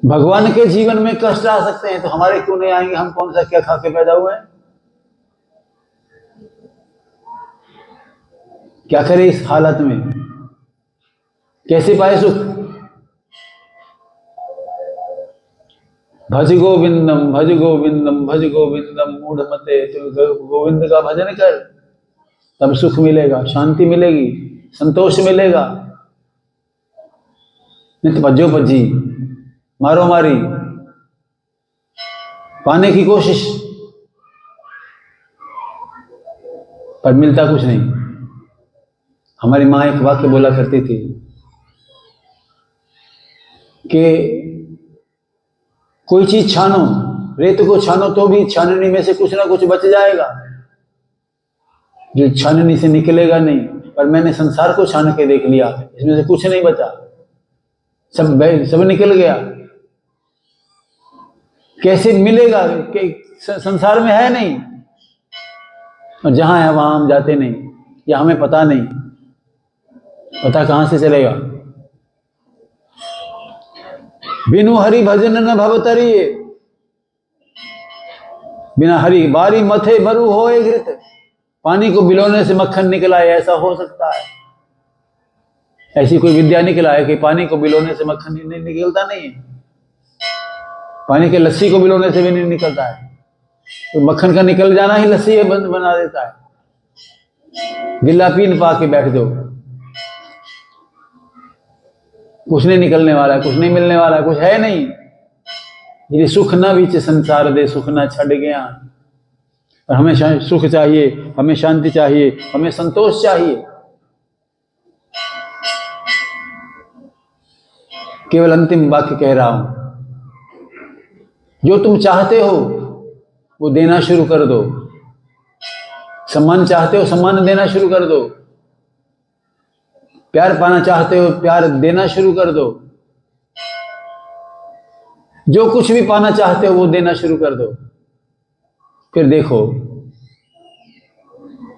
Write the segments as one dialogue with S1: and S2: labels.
S1: भगवान के जीवन में कष्ट आ सकते हैं तो हमारे क्यों नहीं आएंगे? हम कौन सा क्या खा के पैदा हुए हैं? क्या करें इस हालत में? कैसे पाए सुख? भज गोविंदम भज गोविंदम भज गोविंदम मूढ़मते, तुम गोविंद का भजन कर, तब सुख मिलेगा, शांति मिलेगी, संतोष मिलेगा। नहीं तो भज्जो भज्जी, मारो मारी, पाने की कोशिश, पर मिलता कुछ नहीं। हमारी माँ एक वाक्य बोला करती थी कि कोई चीज छानो, रेत को छानो तो भी छाननी में से कुछ ना कुछ बच जाएगा, जो छाननी से निकलेगा नहीं। पर मैंने संसार को छान के देख लिया, इसमें से कुछ नहीं बचा, सब निकल गया। कैसे मिलेगा? संसार में है नहीं, और जहां है वहां हम जाते नहीं, या हमें पता नहीं, पता कहां से चलेगा? बिनु हरि भजन न भवतरिये, बिना हरि बारी मथे मरु होए घृत। पानी को बिलोने से मक्खन निकला है, ऐसा हो सकता है? ऐसी कोई विद्या निकला है कि पानी को बिलोने से मक्खन नहीं निकलता? नहीं है। पानी के लस्सी को बिलोने से भी नहीं निकलता है, तो मक्खन का निकल जाना ही लस्सी बना देता है। गिल्ला पीन पा के बैठ जाओ, कुछ नहीं निकलने वाला है, कुछ नहीं मिलने वाला है, कुछ है नहीं। यदि सुख न बीच संसार दे, सुख न छड़ गया। और हमें सुख चाहिए, हमें शांति चाहिए, हमें संतोष चाहिए। केवल अंतिम वाक्य कह रहा हूं, जो तुम चाहते हो वो देना शुरू कर दो। सम्मान चाहते हो, सम्मान देना शुरू कर दो। प्यार पाना चाहते हो, प्यार देना शुरू कर दो। जो कुछ भी पाना चाहते हो वो देना शुरू कर दो। फिर देखो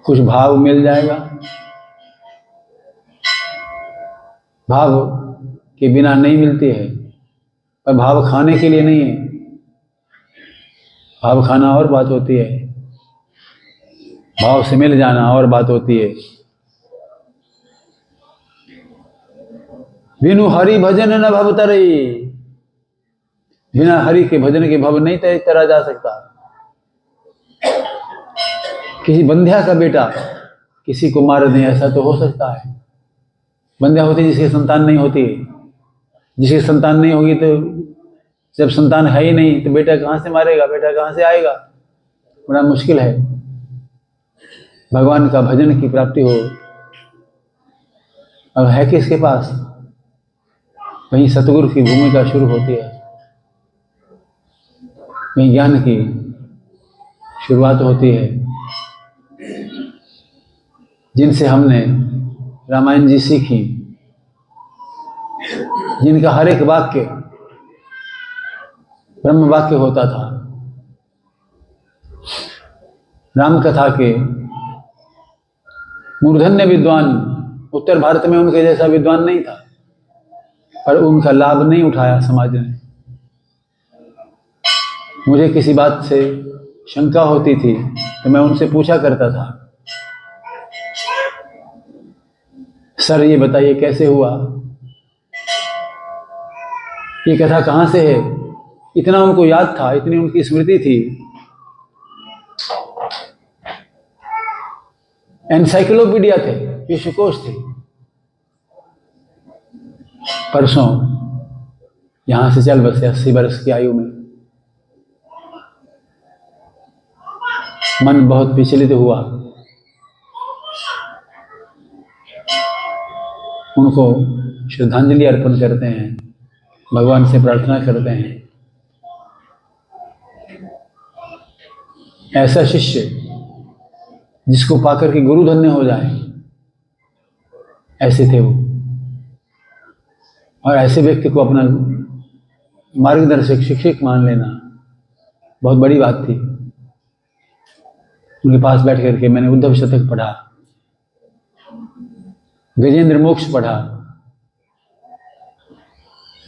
S1: कुछ भाव मिल जाएगा। भाव के बिना नहीं मिलती है, पर भाव खाने के लिए नहीं है। भाव खाना और बात होती है, भाव से मिल जाना और बात होती है। बिनु हरि भजन न भव तरई, बिना हरि के भजन के भव नहीं तरा जा सकता। किसी बंध्या का बेटा किसी को मार दे, ऐसा तो हो सकता है? बंध्या होती जिसकी संतान नहीं होती, जिसकी संतान नहीं होगी तो जब संतान है ही नहीं तो बेटा कहां से मारेगा, बेटा कहां से आएगा? बड़ा मुश्किल है। भगवान का भजन की प्राप्ति हो, अब है किसके पास? वहीं सतगुरु की भूमिका शुरू होती है, वहीं ज्ञान की शुरुआत होती है। जिनसे हमने रामायण जी सीखी, जिनका हर एक वाक्य ब्रह्म वाक्य होता था। राम कथा के मूर्धन्य विद्वान उत्तर भारत में उनके जैसा विद्वान नहीं था, पर उनका लाभ नहीं उठाया समाज ने। मुझे किसी बात से शंका होती थी तो मैं उनसे पूछा करता था, सर ये बताइए कैसे हुआ, ये कथा कहां से है? इतना उनको याद था, इतनी उनकी स्मृति थी। एनसाइक्लोपीडिया थे, विश्वकोश थे। परसों यहां से चल बसे 80 वर्ष की आयु में। मन बहुत विचलित हुआ। उनको श्रद्धांजलि अर्पण करते हैं, भगवान से प्रार्थना करते हैं, ऐसा शिष्य जिसको पाकर के गुरु धन्य हो जाए, ऐसे थे वो। और ऐसे व्यक्ति को अपना मार्गदर्शक शिक्षक मान लेना बहुत बड़ी बात थी। उनके पास बैठ करके मैंने उद्धव शतक पढ़ा, गजेंद्र मोक्ष पढ़ा,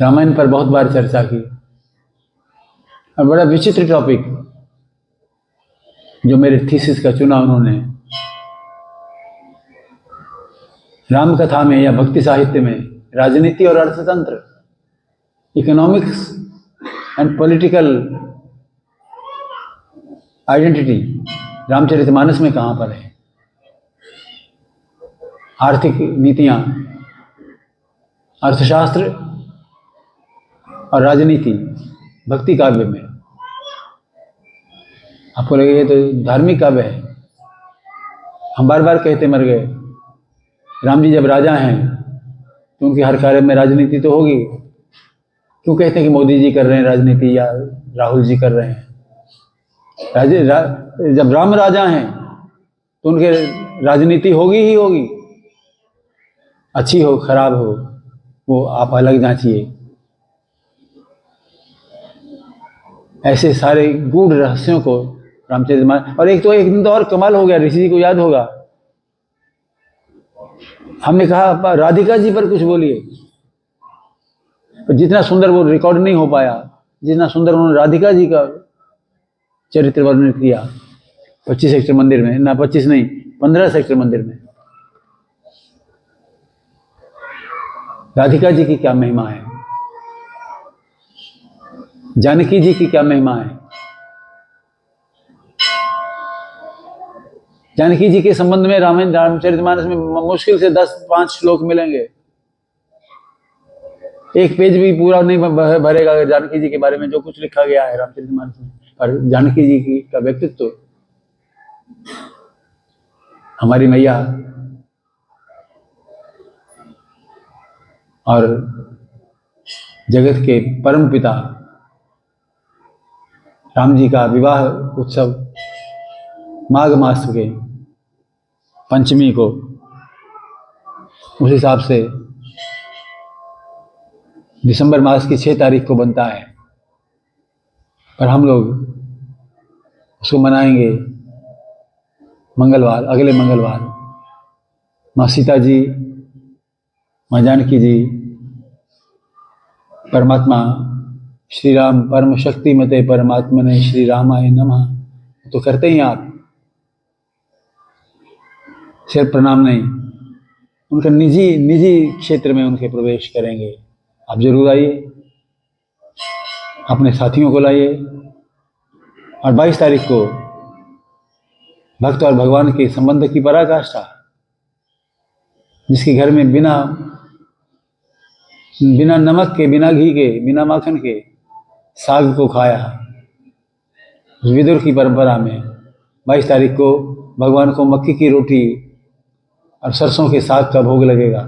S1: रामायण पर बहुत बार चर्चा की और बड़ा विचित्र टॉपिक जो मेरे थीसिस का चुना उन्होंने, राम कथा में या भक्ति साहित्य में राजनीति और अर्थतंत्र, economics and political identity Ramcharitmanas में कहाँ पर है? आर्थिक नीतियाँ, अर्थशास्त्र और राजनीति भक्ति काव्य में। आपको लगेगा ये तो धार्मिक काव्य है। हम बार बार कहते मर गए, राम जी जब राजा हैं तो उनके हर कार्य में राजनीति तो होगी। क्यों कहते हैं कि मोदी जी कर रहे हैं राजनीति या राहुल जी कर रहे हैं? जब राम राजा हैं तो उनके राजनीति होगी ही होगी, अच्छी हो खराब हो वो आप अलग जांचिए। ऐसे सारे गूढ़ रहस्यों को रामचरितमानस। और एक दिन तो और कमाल हो गया, ऋषि जी को याद होगा, हमने कहा राधिका जी पर कुछ बोलिए, जितना सुंदर वो रिकॉर्ड नहीं हो पाया जितना सुंदर उन्होंने राधिका जी का चरित्र वर्णन किया 25 सेक्टर मंदिर में, ना 25 नहीं 15 सेक्टर मंदिर में। राधिका जी की क्या महिमा है, जानकी जी की क्या महिमा है। जानकी जी के संबंध में रामचरितमानस में मुश्किल से 10-5 श्लोक मिलेंगे। एक पेज भी पूरा नहीं भरेगा अगर जानकी जी के बारे में जो कुछ लिखा गया है रामचरितमानस में। और जानकी जी की का व्यक्तित्व, हमारी मैया और जगत के परम पिता राम जी का विवाह उत्सव माघ मास के पंचमी को, उस हिसाब से दिसंबर मास की 6 तारीख को बनता है, पर हम लोग उसको मनाएंगे मंगलवार, अगले मंगलवार। माँ सीता जी, माँ जानकी जी, परमात्मा श्री राम परम शक्ति मते परमात्मने श्री रामाय नमः तो करते ही आप, सिर्फ प्रणाम नहीं, उनका निजी क्षेत्र में उनके प्रवेश करेंगे। आप जरूर आइए, अपने साथियों को लाइए। और 22 तारीख को भक्त और भगवान के संबंध की पराकाष्ठा, जिसके घर में बिना नमक के, बिना घी के, बिना माखन के साग को खाया, उस विदुर की परंपरा में 22 तारीख को भगवान को मक्की की रोटी और सरसों के साग का भोग लगेगा।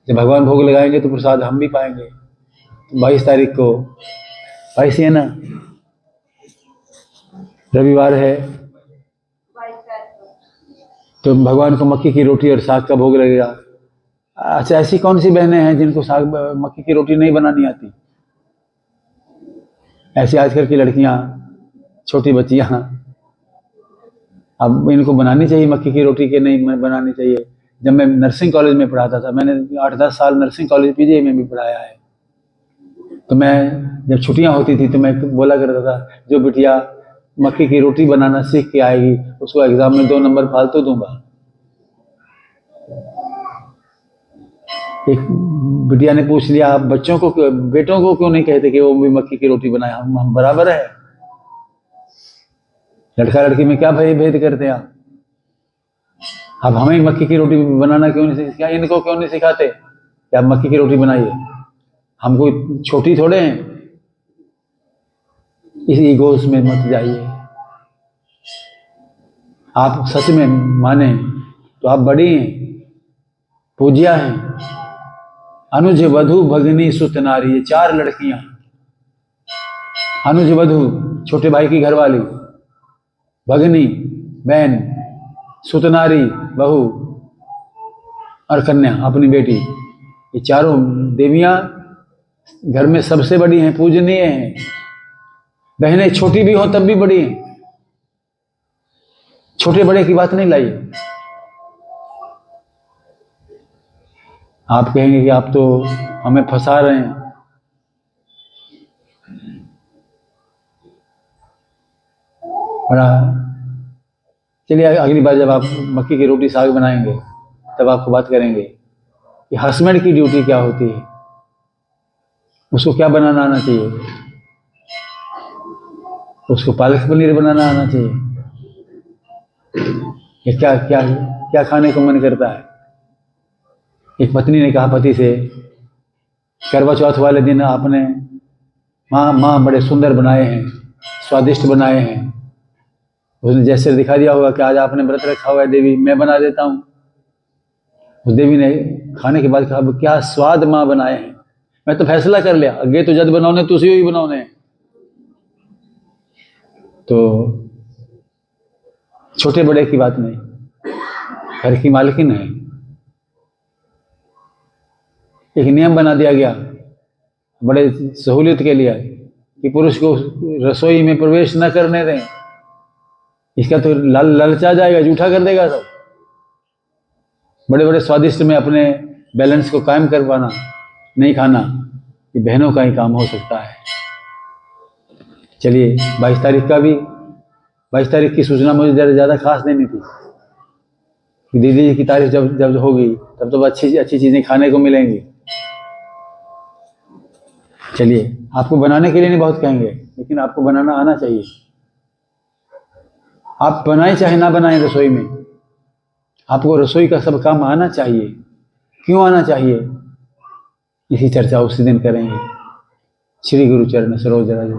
S1: जब भगवान भोग लगाएंगे तो प्रसाद हम भी पाएंगे। 22 तारीख को, 22 है ना, रविवार है, तो भगवान को मक्की की रोटी और साग का भोग लगेगा। अच्छा, ऐसी कौन सी बहनें हैं जिनको साग मक्की की रोटी नहीं बनानी आती? ऐसी आजकल की लड़कियां, छोटी बच्चियां, अब इनको बनानी चाहिए मक्की की रोटी के नहीं बनानी चाहिए। जब मैं नर्सिंग कॉलेज में पढ़ाता था, मैंने 8-10 साल नर्सिंग कॉलेज पीजीआई में भी पढ़ाया है, तो मैं जब छुट्टियां होती थी तो मैं बोला करता था, जो बिटिया मक्की की रोटी बनाना सीख के आएगी उसको एग्जाम में 2 नंबर फालतू दूंगा। एक बिटिया ने पूछ लिया, आप बेटों को क्यों नहीं कहते कि वो भी मक्की की रोटी बनाए? हम बराबर है। लड़का लड़की में क्या भेद करते हैं आप? अब हमें मक्की की रोटी बनाना क्यों नहीं सिखाते? इनको क्यों नहीं सिखाते कि आप मक्की की रोटी बनाइए? हम कोई छोटी थोड़े हैं। इस ईगोस में मत जाइए। आप सच में माने तो आप बड़ी हैं, पूज्या हैं। अनुज वधु भगनी सुत नारी, ये 4 लड़कियां। अनुज वधु छोटे भाई की घरवाली, भगनी बहन, सुतनारी बहू और कन्या अपनी बेटी, ये 4 देवियां घर में सबसे बड़ी हैं, पूजनीय हैं। बहनें छोटी भी हो तब भी बड़ी हैं। छोटे बड़े की बात नहीं लाइए। आप कहेंगे कि आप तो हमें फंसा रहे हैं, बड़ा। चलिए अगली बार जब आप मक्की की रोटी साग बनाएंगे तब आपको बात करेंगे कि हस्बैंड की ड्यूटी क्या होती है, उसको क्या बनाना आना चाहिए। उसको पालक पनीर बनाना आना चाहिए, या क्या क्या क्या खाने को मन करता है। एक पत्नी ने कहा पति से, करवा चौथ वाले दिन आपने माँ बड़े सुंदर बनाए हैं, स्वादिष्ट बनाए हैं। उसने जैसे दिखा दिया होगा कि आज आपने व्रत रखा हुआ है देवी, मैं बना देता हूँ। उस देवी ने खाने के बाद कहा क्या स्वाद माँ बनाए हैं, मैं तो फैसला कर लिया अगे तो जद बनाने तुसी ही बनाने। तो छोटे बड़े की बात नहीं, घर की मालकिन है। एक नियम बना दिया गया बड़े सहूलियत के लिए कि पुरुष को रसोई में प्रवेश न करने दें, इसका तो ललचा जाएगा, जूठा कर देगा सब। बड़े बड़े स्वादिष्ट में अपने बैलेंस को कायम कर पाना, नहीं खाना, ये बहनों का ही काम हो सकता है। चलिए 22 तारीख का भी, 22 तारीख की सूचना मुझे ज़्यादा खास देनी थी कि दीदी जी की तारीफ जब होगी तब तो अच्छी चीज़ें खाने को मिलेंगी। चलिए आपको बनाने के लिए नहीं बहुत कहेंगे, लेकिन आपको बनाना आना चाहिए। आप बनाएं चाहे ना बनाएं रसोई में, आपको रसोई का सब काम आना चाहिए। क्यों आना चाहिए, इसी चर्चा उसी दिन करेंगे। श्री गुरु चरण सरोज रज।